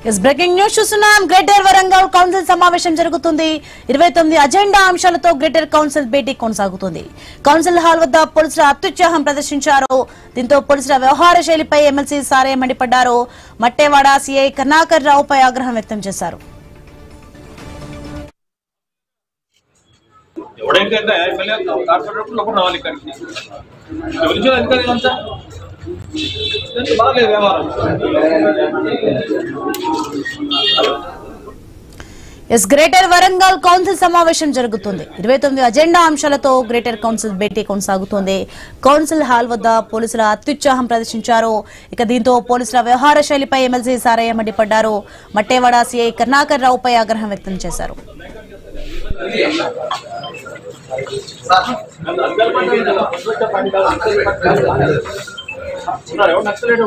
Breaking news చూస్తున్నాం. Greater Warangal council సమావేశం జరుగుతుంది. 29 అజెండా అంశాలతో గ్రేటర్ కౌన్సిల్ భేటీ కొనసాగుతుంది. కౌన్సిల్ హాల్ వద్ద పోలీసులు అత్యుత్సాహం ప్రదర్శించారు. దీంతో పోలీసుల వ్యవహార శైలిపై ఎమ్మెల్సీ సారయ్య మండిపడ్డారు. మట్టేవాడ సీఐ కర్ణాకర్ రావుపై ఆగ్రహం వ్యక్తం చేశారు. గ్రేటర్ వరంగల్ కౌన్సిల్ సమావేశం జరుగుతుంది. 29 అజెండా అంశాలతో గ్రేటర్ కౌన్సిల్ భేటీ కొనసాగుతోంది. కౌన్సిల్ హాల్ వద్ద పోలీసుల అత్యుత్సాహం ప్రదర్శించారు. ఇక దీంతో పోలీసుల వ్యవహార శైలిపై ఎమ్మెల్సీ సారయ్య మండిపడ్డారు. మట్టేవాడ సీఐ కర్ణాకర్ రావుపై ఆగ్రహం వ్యక్తం చేశారు. నక్సలైట్